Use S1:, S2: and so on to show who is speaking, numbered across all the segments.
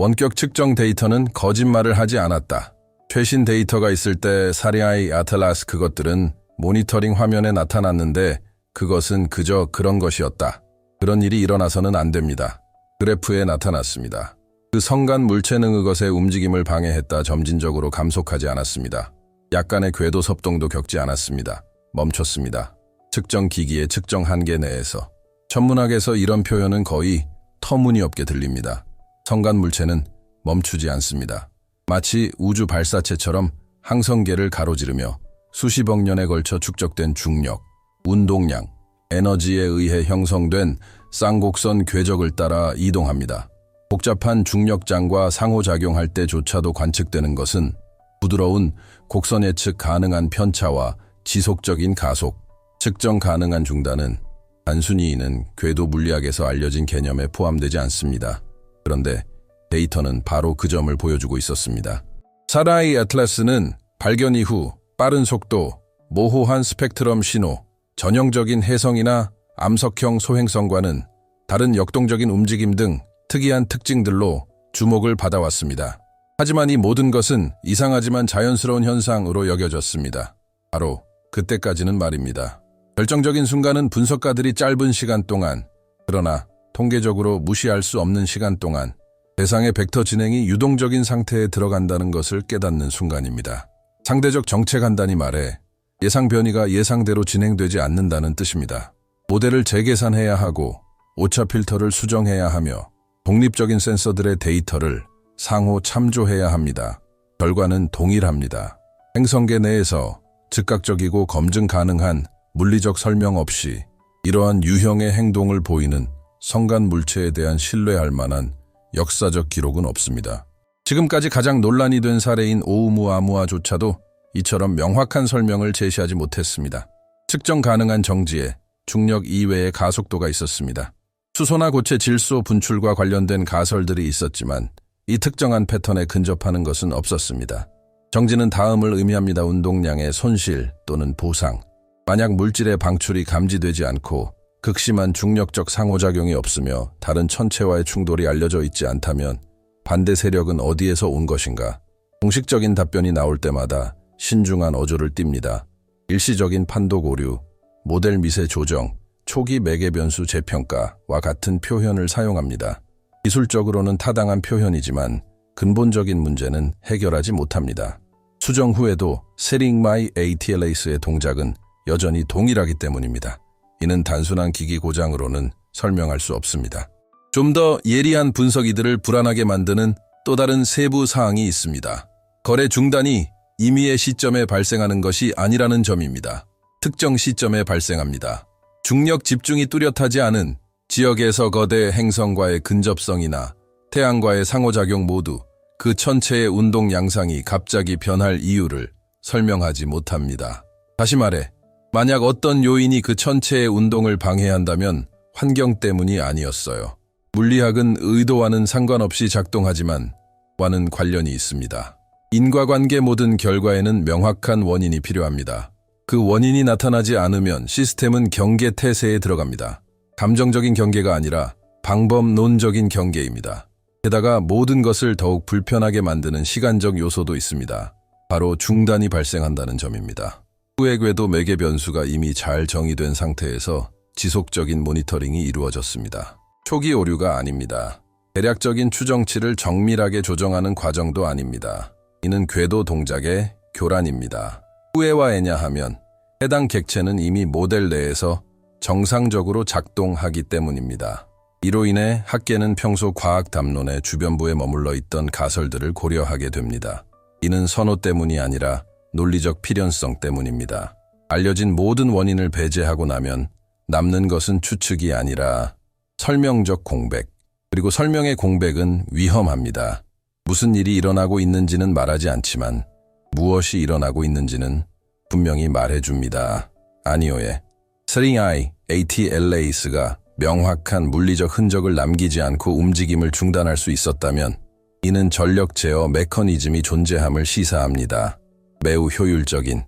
S1: 원격 측정 데이터는 거짓말을 하지 않았다. 최신 데이터가 있을 때 사리아이 아틀라스 그것들은 모니터링 화면에 나타났는데 그것은 그저 그런 것이었다. 그런 일이 일어나서는 안 됩니다. 그래프에 나타났습니다. 그 성간 물체는 그것의 움직임을 방해했다. 점진적으로 감속하지 않았습니다. 약간의 궤도 섭동도 겪지 않았습니다. 멈췄습니다. 측정 기기의 측정 한계 내에서. 천문학에서 이런 표현은 거의 터무니없게 들립니다. 성간 물체는 멈추지 않습니다. 마치 우주 발사체처럼 항성계를 가로지르며 수십억 년에 걸쳐 축적된 중력, 운동량, 에너지에 의해 형성된 쌍곡선 궤적을 따라 이동합니다. 복잡한 중력장과 상호작용할 때조차도 관측되는 것은 부드러운 곡선 예측 가능한 편차와 지속적인 가속, 측정 가능한 중단은 단순히 이는 궤도 물리학에서 알려진 개념에 포함되지 않습니다. 그런데 데이터는 바로 그 점을 보여주고 있었습니다. 사라이 애틀라스는 발견 이후 빠른 속도, 모호한 스펙트럼 신호, 전형적인 해성이나 암석형 소행성과는 다른 역동적인 움직임 등 특이한 특징들로 주목을 받아왔습니다. 하지만 이 모든 것은 이상하지만 자연스러운 현상으로 여겨졌습니다. 바로 그때까지는 말입니다. 결정적인 순간은 분석가들이 짧은 시간 동안, 그러나 통계적으로 무시할 수 없는 시간 동안 대상의 벡터 진행이 유동적인 상태에 들어간다는 것을 깨닫는 순간입니다. 상대적 정체간단히 말해 예상 변이가 예상대로 진행되지 않는다는 뜻입니다. 모델을 재계산해야 하고 오차 필터를 수정해야 하며 독립적인 센서들의 데이터를 상호 참조해야 합니다. 결과는 동일합니다. 행성계 내에서 즉각적이고 검증 가능한 물리적 설명 없이 이러한 유형의 행동을 보이는 성간 물체에 대한 신뢰할 만한 역사적 기록은 없습니다. 지금까지 가장 논란이 된 사례인 오umu아무아조차도 이처럼 명확한 설명을 제시하지 못했습니다. 측정 가능한 정지에 중력 이외의 가속도가 있었습니다. 수소나 고체 질소 분출과 관련된 가설들이 있었지만 이 특정한 패턴에 근접하는 것은 없었습니다. 정지는 다음을 의미합니다. 운동량의 손실 또는 보상. 만약 물질의 방출이 감지되지 않고 극심한 중력적 상호작용이 없으며 다른 천체와의 충돌이 알려져 있지 않다면 반대 세력은 어디에서 온 것인가? 공식적인 답변이 나올 때마다 신중한 어조를 띱니다. 일시적인 판독 오류, 모델 미세 조정, 초기 매개 변수 재평가와 같은 표현을 사용합니다. 기술적으로는 타당한 표현이지만 근본적인 문제는 해결하지 못합니다. 수정 후에도 세링마이 ATLAS의 동작은 여전히 동일하기 때문입니다. 이는 단순한 기기 고장으로는 설명할 수 없습니다. 좀 더 예리한 분석이들을 불안하게 만드는 또 다른 세부 사항이 있습니다. 거래 중단이 임의의 시점에 발생하는 것이 아니라는 점입니다. 특정 시점에 발생합니다. 중력 집중이 뚜렷하지 않은 지역에서 거대 행성과의 근접성이나 태양과의 상호작용 모두 그 천체의 운동 양상이 갑자기 변할 이유를 설명하지 못합니다. 다시 말해, 만약 어떤 요인이 그 천체의 운동을 방해한다면 환경 때문이 아니었어요. 물리학은 의도와는 상관없이 작동하지만 와는 관련이 있습니다. 인과관계 모든 결과에는 명확한 원인이 필요합니다. 그 원인이 나타나지 않으면 시스템은 경계 태세에 들어갑니다. 감정적인 경계가 아니라 방법론적인 경계입니다. 게다가 모든 것을 더욱 불편하게 만드는 시간적 요소도 있습니다. 바로 중단이 발생한다는 점입니다. 후의 궤도 매개 변수가 이미 잘 정의된 상태에서 지속적인 모니터링이 이루어졌습니다. 초기 오류가 아닙니다. 대략적인 추정치를 정밀하게 조정하는 과정도 아닙니다. 이는 궤도 동작의 교란입니다. 후에와 애냐 하면 해당 객체는 이미 모델 내에서 정상적으로 작동하기 때문입니다. 이로 인해 학계는 평소 과학 담론의 주변부에 머물러 있던 가설들을 고려하게 됩니다. 이는 선호 때문이 아니라 논리적 필연성 때문입니다. 알려진 모든 원인을 배제하고 나면 남는 것은 추측이 아니라 설명적 공백, 그리고 설명의 공백은 위험합니다. 무슨 일이 일어나고 있는지는 말하지 않지만 무엇이 일어나고 있는지는 분명히 말해줍니다. 아니오에 세링아이 ATLAS가 명확한 물리적 흔적을 남기지 않고 움직임을 중단할 수 있었다면 이는 전력 제어 메커니즘이 존재함을 시사합니다. 매우 효율적인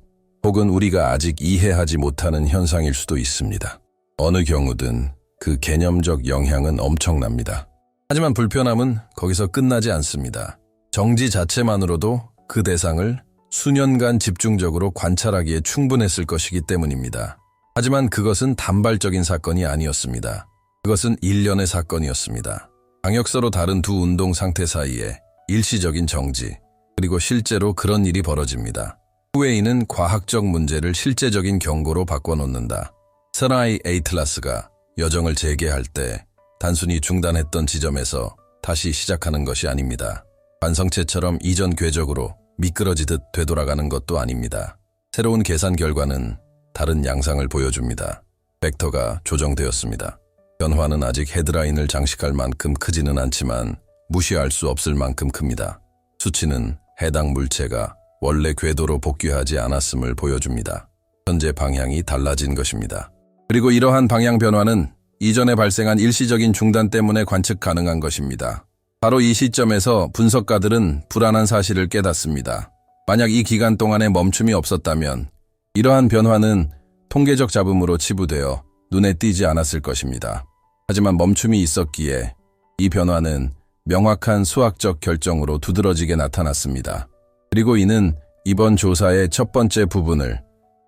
S1: 혹은 우리가 아직 이해하지 못하는 현상일 수도 있습니다. 어느 경우든 그 개념적 영향은 엄청납니다. 하지만 불편함은 거기서 끝나지 않습니다. 정지 자체만으로도 그 대상을 수년간 집중적으로 관찰하기에 충분했을 것이기 때문입니다. 하지만 그것은 단발적인 사건이 아니었습니다. 그것은 일련의 사건이었습니다. 방역서로 다른 두 운동 상태 사이에 일시적인 정지, 그리고 실제로 그런 일이 벌어집니다. 후에 이는 과학적 문제를 실제적인 경고로 바꿔놓는다. 사라이 아틀라스가 여정을 재개할 때 단순히 중단했던 지점에서 다시 시작하는 것이 아닙니다. 완성체처럼 이전 궤적으로 미끄러지듯 되돌아가는 것도 아닙니다. 새로운 계산 결과는 다른 양상을 보여줍니다. 벡터가 조정되었습니다. 변화는 아직 헤드라인을 장식할 만큼 크지는 않지만 무시할 수 없을 만큼 큽니다. 수치는 해당 물체가 원래 궤도로 복귀하지 않았음을 보여줍니다. 현재 방향이 달라진 것입니다. 그리고 이러한 방향 변화는 이전에 발생한 일시적인 중단 때문에 관측 가능한 것입니다. 바로 이 시점에서 분석가들은 불안한 사실을 깨닫습니다. 만약 이 기간 동안에 멈춤이 없었다면 이러한 변화는 통계적 잡음으로 치부되어 눈에 띄지 않았을 것입니다. 하지만 멈춤이 있었기에 이 변화는 명확한 수학적 결정으로 두드러지게 나타났습니다. 그리고 이는 이번 조사의 첫 번째 부분을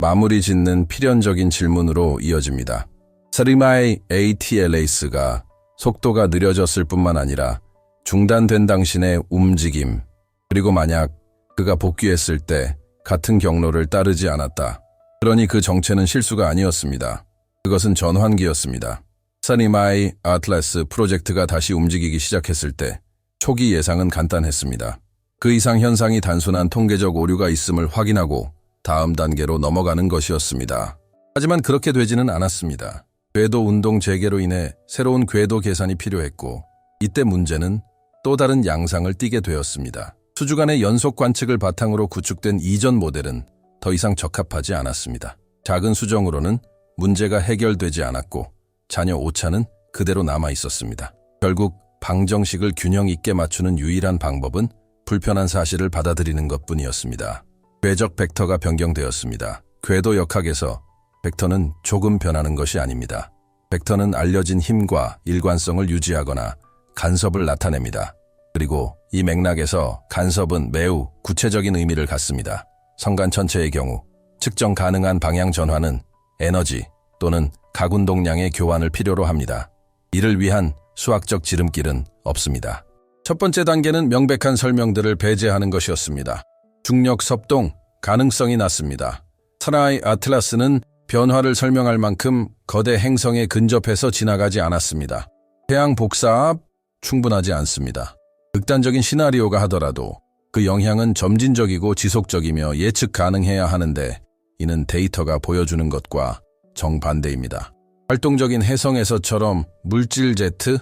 S1: 마무리 짓는 필연적인 질문으로 이어집니다. 사리마이 ATLAS가 속도가 느려졌을 뿐만 아니라 중단된 당신의 움직임, 그리고 만약 그가 복귀했을 때 같은 경로를 따르지 않았다. 그러니 그 정체는 실수가 아니었습니다. 그것은 전환기였습니다. 사리마이 아틀라스 프로젝트가 다시 움직이기 시작했을 때 초기 예상은 간단했습니다. 그 이상 현상이 단순한 통계적 오류가 있음을 확인하고 다음 단계로 넘어가는 것이었습니다. 하지만 그렇게 되지는 않았습니다. 궤도 운동 재개로 인해 새로운 궤도 계산이 필요했고 이때 문제는 또 다른 양상을 띠게 되었습니다. 수주간의 연속 관측을 바탕으로 구축된 이전 모델은 더 이상 적합하지 않았습니다. 작은 수정으로는 문제가 해결되지 않았고 잔여 오차는 그대로 남아 있었습니다. 결국 방정식을 균형 있게 맞추는 유일한 방법은 불편한 사실을 받아들이는 것뿐이었습니다. 궤적 벡터가 변경되었습니다. 궤도 역학에서 벡터는 조금 변하는 것이 아닙니다. 벡터는 알려진 힘과 일관성을 유지하거나 간섭을 나타냅니다. 그리고 이 맥락에서 간섭은 매우 구체적인 의미를 갖습니다. 성간 전체의 경우 측정 가능한 방향 전환은 에너지 또는 각운동량의 교환을 필요로 합니다. 이를 위한 수학적 지름길은 없습니다. 첫 번째 단계는 명백한 설명들을 배제하는 것이었습니다. 중력 섭동, 가능성이 낮습니다. 사라이 아틀라스는 변화를 설명할 만큼 거대 행성에 근접해서 지나가지 않았습니다. 태양 복사 앞 충분하지 않습니다. 극단적인 시나리오가 하더라도 그 영향은 점진적이고 지속적이며 예측 가능해야 하는데 이는 데이터가 보여주는 것과 정반대입니다. 활동적인 해성에서처럼 물질 제트,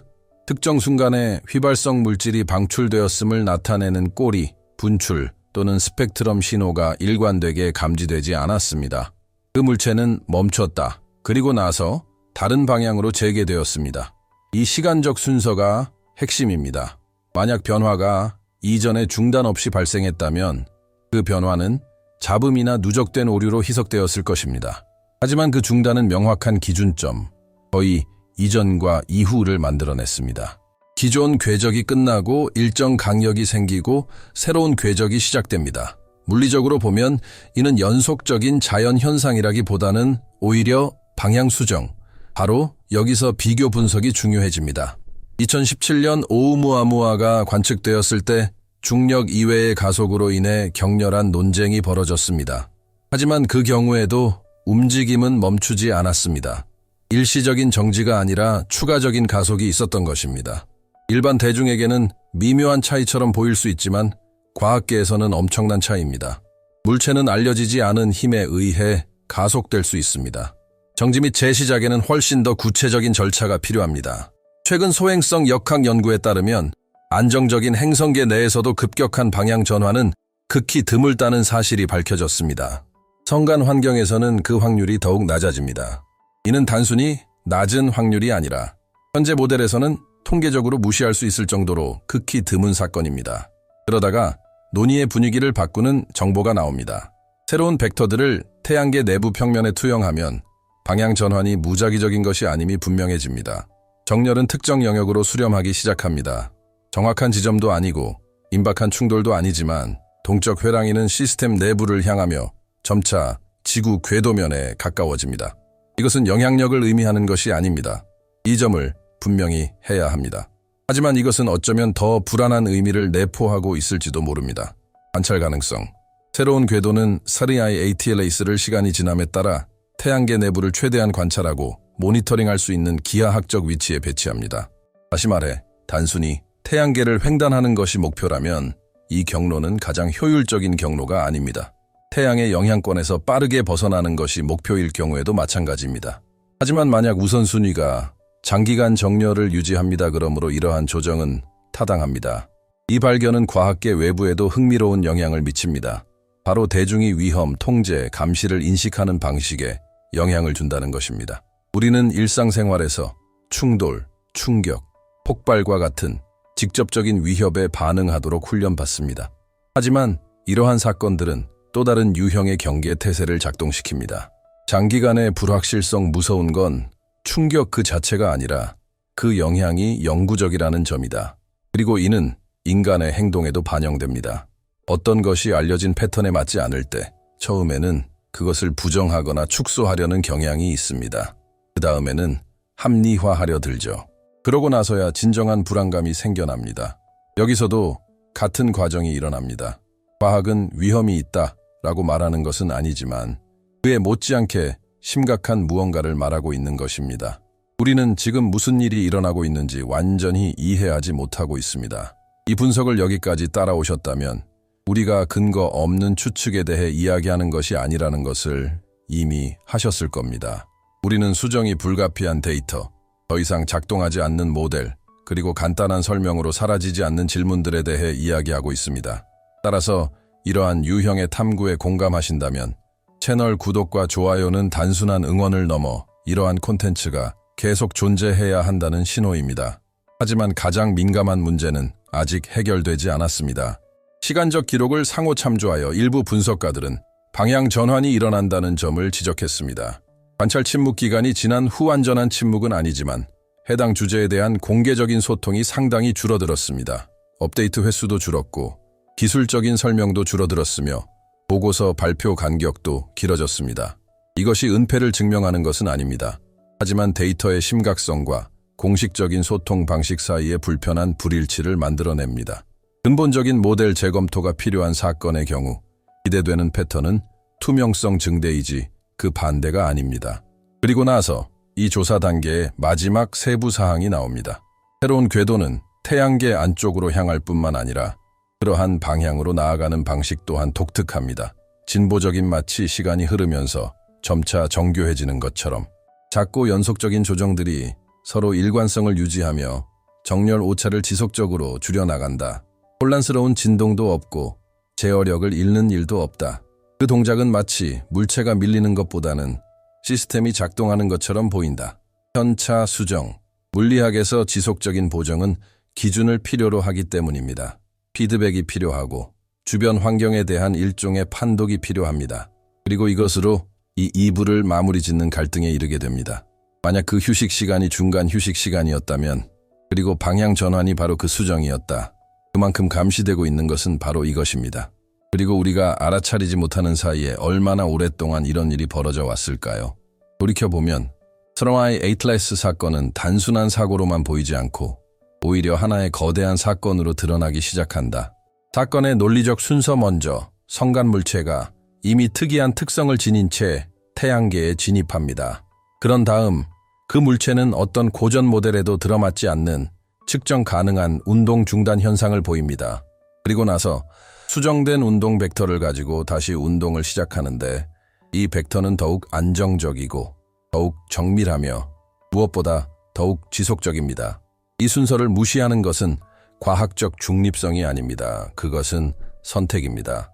S1: 특정 순간에 휘발성 물질이 방출되었음을 나타내는 꼬리, 분출 또는 스펙트럼 신호가 일관되게 감지되지 않았습니다. 그 물체는 멈췄다. 그리고 나서 다른 방향으로 재개되었습니다. 이 시간적 순서가 핵심입니다. 만약 변화가 이전에 중단 없이 발생했다면 그 변화는 잡음이나 누적된 오류로 희석되었을 것입니다. 하지만 그 중단은 명확한 기준점, 거의 이전과 이후를 만들어냈습니다. 기존 궤적이 끝나고 일정 강력이 생기고 새로운 궤적이 시작됩니다. 물리적으로 보면 이는 연속적인 자연 현상이라기보다는 오히려 방향 수정, 바로 여기서 비교 분석이 중요해집니다. 2017년 오umuamua 관측되었을 때 중력 이외의 가속으로 인해 격렬한 논쟁이 벌어졌습니다. 하지만 그 경우에도 움직임은 멈추지 않았습니다. 일시적인 정지가 아니라 추가적인 가속이 있었던 것입니다. 일반 대중에게는 미묘한 차이처럼 보일 수 있지만 과학계에서는 엄청난 차이입니다. 물체는 알려지지 않은 힘에 의해 가속될 수 있습니다. 정지 및 재시작에는 훨씬 더 구체적인 절차가 필요합니다. 최근 소행성 역학 연구에 따르면 안정적인 행성계 내에서도 급격한 방향 전환은 극히 드물다는 사실이 밝혀졌습니다. 성간 환경에서는 그 확률이 더욱 낮아집니다. 이는 단순히 낮은 확률이 아니라 현재 모델에서는 통계적으로 무시할 수 있을 정도로 극히 드문 사건입니다. 그러다가 논의의 분위기를 바꾸는 정보가 나옵니다. 새로운 벡터들을 태양계 내부 평면에 투영하면 방향 전환이 무작위적인 것이 아님이 분명해집니다. 정렬은 특정 영역으로 수렴하기 시작합니다. 정확한 지점도 아니고 임박한 충돌도 아니지만 동적 회랑이는 시스템 내부를 향하며 점차 지구 궤도면에 가까워집니다. 이것은 영향력을 의미하는 것이 아닙니다. 이 점을 분명히 해야 합니다. 하지만 이것은 어쩌면 더 불안한 의미를 내포하고 있을지도 모릅니다. 관찰 가능성. 새로운 궤도는 사리아이 ATLAS를 시간이 지남에 따라 태양계 내부를 최대한 관찰하고 모니터링할 수 있는 기하학적 위치에 배치합니다. 다시 말해, 단순히 태양계를 횡단하는 것이 목표라면 이 경로는 가장 효율적인 경로가 아닙니다. 태양의 영향권에서 빠르게 벗어나는 것이 목표일 경우에도 마찬가지입니다. 하지만 만약 우선순위가 장기간 정렬을 유지합니다. 그러므로 이러한 조정은 타당합니다. 이 발견은 과학계 외부에도 흥미로운 영향을 미칩니다. 바로 대중이 위험, 통제, 감시를 인식하는 방식에 영향을 준다는 것입니다. 우리는 일상생활에서 충돌, 충격, 폭발과 같은 직접적인 위협에 반응하도록 훈련받습니다. 하지만 이러한 사건들은 또 다른 유형의 경계 태세를 작동시킵니다. 장기간의 불확실성 무서운 건 충격 그 자체가 아니라 그 영향이 영구적이라는 점이다. 그리고 이는 인간의 행동에도 반영됩니다. 어떤 것이 알려진 패턴에 맞지 않을 때 처음에는 그것을 부정하거나 축소하려는 경향이 있습니다. 그 다음에는 합리화하려 들죠. 그러고 나서야 진정한 불안감이 생겨납니다. 여기서도 같은 과정이 일어납니다. 과학은 위험이 있다 라고 말하는 것은 아니지만 그에 못지않게 심각한 무언가를 말하고 있는 것입니다. 우리는 지금 무슨 일이 일어나고 있는지 완전히 이해하지 못하고 있습니다. 이 분석을 여기까지 따라오셨다면 우리가 근거 없는 추측에 대해 이야기하는 것이 아니라는 것을 이미 하셨을 겁니다. 우리는 수정이 불가피한 데이터, 더 이상 작동하지 않는 모델, 그리고 간단한 설명으로 사라지지 않는 질문들에 대해 이야기하고 있습니다. 따라서 이러한 유형의 탐구에 공감하신다면 채널 구독과 좋아요는 단순한 응원을 넘어 이러한 콘텐츠가 계속 존재해야 한다는 신호입니다. 하지만 가장 민감한 문제는 아직 해결되지 않았습니다. 시간적 기록을 상호 참조하여 일부 분석가들은 방향 전환이 일어난다는 점을 지적했습니다. 관찰 침묵 기간이 지난 후 완전한 침묵은 아니지만 해당 주제에 대한 공개적인 소통이 상당히 줄어들었습니다. 업데이트 횟수도 줄었고 기술적인 설명도 줄어들었으며 보고서 발표 간격도 길어졌습니다. 이것이 은폐를 증명하는 것은 아닙니다. 하지만 데이터의 심각성과 공식적인 소통 방식 사이의 불편한 불일치를 만들어냅니다. 근본적인 모델 재검토가 필요한 사건의 경우 기대되는 패턴은 투명성 증대이지 그 반대가 아닙니다. 그리고 나서 이 조사 단계의 마지막 세부 사항이 나옵니다. 새로운 궤도는 태양계 안쪽으로 향할 뿐만 아니라 그러한 방향으로 나아가는 방식 또한 독특합니다. 진보적인 마치 시간이 흐르면서 점차 정교해지는 것처럼 작고 연속적인 조정들이 서로 일관성을 유지하며 정렬 오차를 지속적으로 줄여나간다. 혼란스러운 진동도 없고 제어력을 잃는 일도 없다. 그 동작은 마치 물체가 밀리는 것보다는 시스템이 작동하는 것처럼 보인다. 편차 수정, 물리학에서 지속적인 보정은 기준을 필요로 하기 때문입니다. 피드백이 필요하고 주변 환경에 대한 일종의 판독이 필요합니다. 그리고 이것으로 이 2부를 마무리 짓는 갈등에 이르게 됩니다. 만약 그 휴식 시간이 중간 휴식 시간이었다면 그리고 방향 전환이 바로 그 수정이었다. 그만큼 감시되고 있는 것은 바로 이것입니다. 그리고 우리가 알아차리지 못하는 사이에 얼마나 오랫동안 이런 일이 벌어져 왔을까요? 돌이켜보면 사리아이 ATLAS 사건은 단순한 사고로만 보이지 않고 오히려 하나의 거대한 사건으로 드러나기 시작한다. 사건의 논리적 순서 먼저 성간 물체가 이미 특이한 특성을 지닌 채 태양계에 진입합니다. 그런 다음 그 물체는 어떤 고전 모델에도 들어맞지 않는 측정 가능한 운동 중단 현상을 보입니다. 그리고 나서 수정된 운동 벡터를 가지고 다시 운동을 시작하는데 이 벡터는 더욱 안정적이고 더욱 정밀하며 무엇보다 더욱 지속적입니다. 이 순서를 무시하는 것은 과학적 중립성이 아닙니다. 그것은 선택입니다.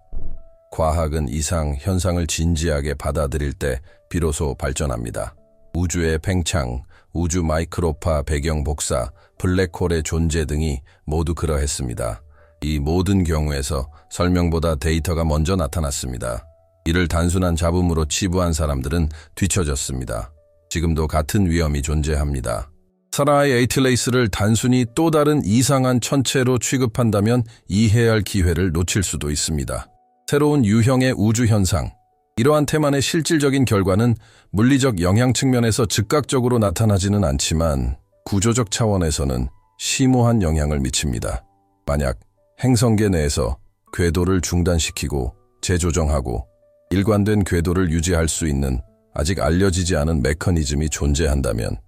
S1: 과학은 이상 현상을 진지하게 받아들일 때 비로소 발전합니다. 우주의 팽창, 우주 마이크로파 배경 복사, 블랙홀의 존재 등이 모두 그러했습니다. 이 모든 경우에서 설명보다 데이터가 먼저 나타났습니다. 이를 단순한 잡음으로 치부한 사람들은 뒤처졌습니다. 지금도 같은 위험이 존재합니다. 사라이 에이틸레이스를 단순히 또 다른 이상한 천체로 취급한다면 이해해야 할 기회를 놓칠 수도 있습니다. 새로운 유형의 우주 현상. 이러한 테만의 실질적인 결과는 물리적 영향 측면에서 즉각적으로 나타나지는 않지만 구조적 차원에서는 심오한 영향을 미칩니다. 만약 행성계 내에서 궤도를 중단시키고 재조정하고 일관된 궤도를 유지할 수 있는 아직 알려지지 않은 메커니즘이 존재한다면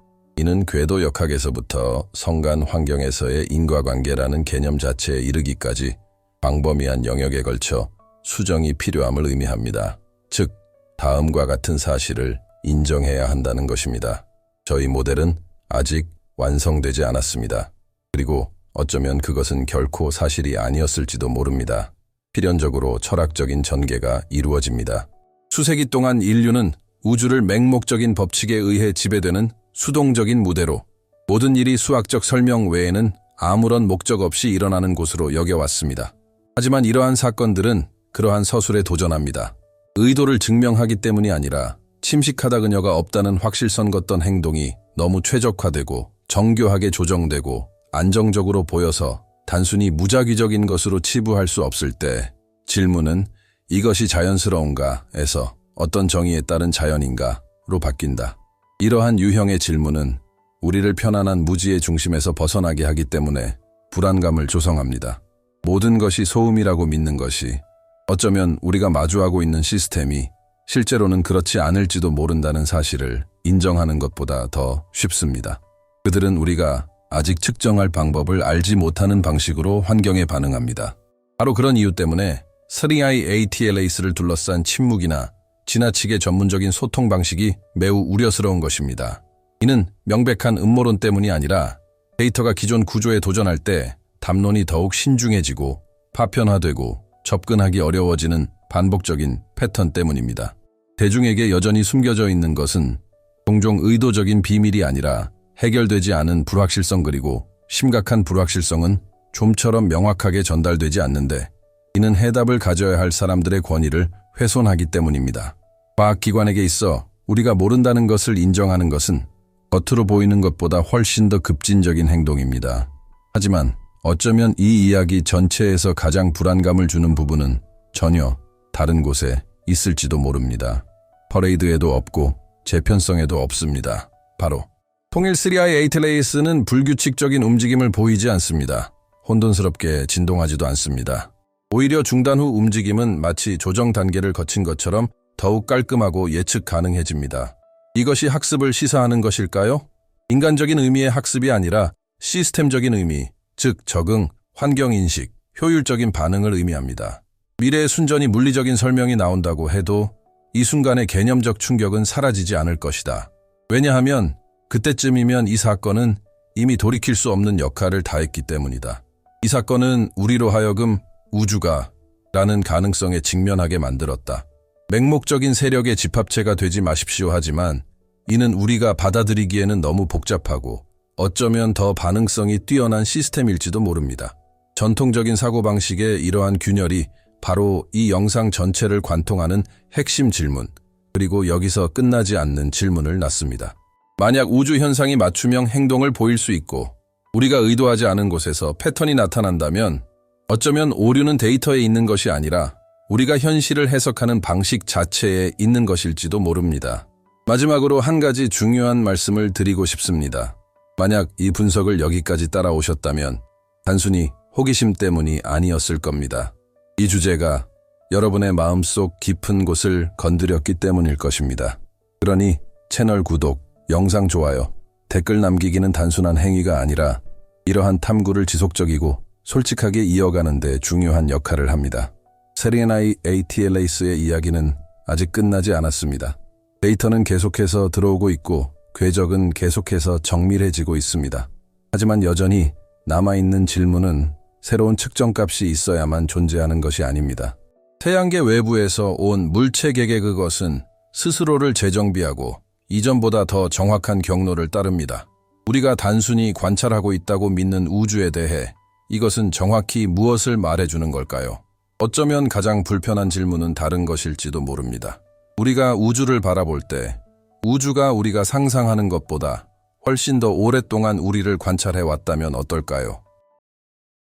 S1: 이는 궤도 역학에서부터 성간 환경에서의 인과관계라는 개념 자체에 이르기까지 광범위한 영역에 걸쳐 수정이 필요함을 의미합니다. 즉, 다음과 같은 사실을 인정해야 한다는 것입니다. 저희 모델은 아직 완성되지 않았습니다. 그리고 어쩌면 그것은 결코 사실이 아니었을지도 모릅니다. 필연적으로 철학적인 전개가 이루어집니다. 수세기 동안 인류는 우주를 맹목적인 법칙에 의해 지배되는 수동적인 무대로 모든 일이 수학적 설명 외에는 아무런 목적 없이 일어나는 곳으로 여겨왔습니다. 하지만 이러한 사건들은 그러한 서술에 도전합니다. 의도를 증명하기 때문이 아니라 침식하다 그녀가 없다는 확실성 걷던 행동이 너무 최적화되고 정교하게 조정되고 안정적으로 보여서 단순히 무작위적인 것으로 치부할 수 없을 때 질문은 이것이 자연스러운가에서 어떤 정의에 따른 자연인가로 바뀐다. 이러한 유형의 질문은 우리를 편안한 무지의 중심에서 벗어나게 하기 때문에 불안감을 조성합니다. 모든 것이 소음이라고 믿는 것이 어쩌면 우리가 마주하고 있는 시스템이 실제로는 그렇지 않을지도 모른다는 사실을 인정하는 것보다 더 쉽습니다. 그들은 우리가 아직 측정할 방법을 알지 못하는 방식으로 환경에 반응합니다. 바로 그런 이유 때문에 사라이 에이틸레이스를 둘러싼 침묵이나 지나치게 전문적인 소통 방식이 매우 우려스러운 것입니다. 이는 명백한 음모론 때문이 아니라 데이터가 기존 구조에 도전할 때 담론이 더욱 신중해지고 파편화되고 접근하기 어려워지는 반복적인 패턴 때문입니다. 대중에게 여전히 숨겨져 있는 것은 종종 의도적인 비밀이 아니라 해결되지 않은 불확실성, 그리고 심각한 불확실성은 좀처럼 명확하게 전달되지 않는데 이는 해답을 가져야 할 사람들의 권위를 훼손하기 때문입니다. 과학기관에게 있어 우리가 모른다는 것을 인정하는 것은 겉으로 보이는 것보다 훨씬 더 급진적인 행동입니다. 하지만 어쩌면 이 이야기 전체에서 가장 불안감을 주는 부분은 전혀 다른 곳에 있을지도 모릅니다. 퍼레이드에도 없고 재편성에도 없습니다. 바로 통일 사라이 에이틸레이스는 불규칙적인 움직임을 보이지 않습니다. 혼돈스럽게 진동하지도 않습니다. 오히려 중단 후 움직임은 마치 조정 단계를 거친 것처럼 더욱 깔끔하고 예측 가능해집니다. 이것이 학습을 시사하는 것일까요? 인간적인 의미의 학습이 아니라 시스템적인 의미, 즉 적응, 환경인식, 효율적인 반응을 의미합니다. 미래의 순전히 물리적인 설명이 나온다고 해도 이 순간의 개념적 충격은 사라지지 않을 것이다. 왜냐하면 그때쯤이면 이 사건은 이미 돌이킬 수 없는 역할을 다했기 때문이다. 이 사건은 우리로 하여금 우주가 라는 가능성에 직면하게 만들었다. 맹목적인 세력의 집합체가 되지 마십시오 하지만 이는 우리가 받아들이기에는 너무 복잡하고 어쩌면 더 반응성이 뛰어난 시스템일지도 모릅니다. 전통적인 사고방식의 이러한 균열이 바로 이 영상 전체를 관통하는 핵심 질문, 그리고 여기서 끝나지 않는 질문을 낳습니다. 만약 우주 현상이 맞춤형 행동을 보일 수 있고 우리가 의도하지 않은 곳에서 패턴이 나타난다면 어쩌면 오류는 데이터에 있는 것이 아니라 우리가 현실을 해석하는 방식 자체에 있는 것일지도 모릅니다. 마지막으로 한 가지 중요한 말씀을 드리고 싶습니다. 만약 이 분석을 여기까지 따라오셨다면 단순히 호기심 때문이 아니었을 겁니다. 이 주제가 여러분의 마음속 깊은 곳을 건드렸기 때문일 것입니다. 그러니 채널 구독, 영상 좋아요, 댓글 남기기는 단순한 행위가 아니라 이러한 탐구를 지속적이고 솔직하게 이어가는 데 중요한 역할을 합니다. 사라이 에이틸레이스의 이야기는 아직 끝나지 않았습니다. 데이터는 계속해서 들어오고 있고 궤적은 계속해서 정밀해지고 있습니다. 하지만 여전히 남아있는 질문은 새로운 측정값이 있어야만 존재하는 것이 아닙니다. 태양계 외부에서 온 물체계계, 그것은 스스로를 재정비하고 이전보다 더 정확한 경로를 따릅니다. 우리가 단순히 관찰하고 있다고 믿는 우주에 대해 이것은 정확히 무엇을 말해주는 걸까요? 어쩌면 가장 불편한 질문은 다른 것일지도 모릅니다. 우리가 우주를 바라볼 때 우주가 우리가 상상하는 것보다 훨씬 더 오랫동안 우리를 관찰해 왔다면 어떨까요?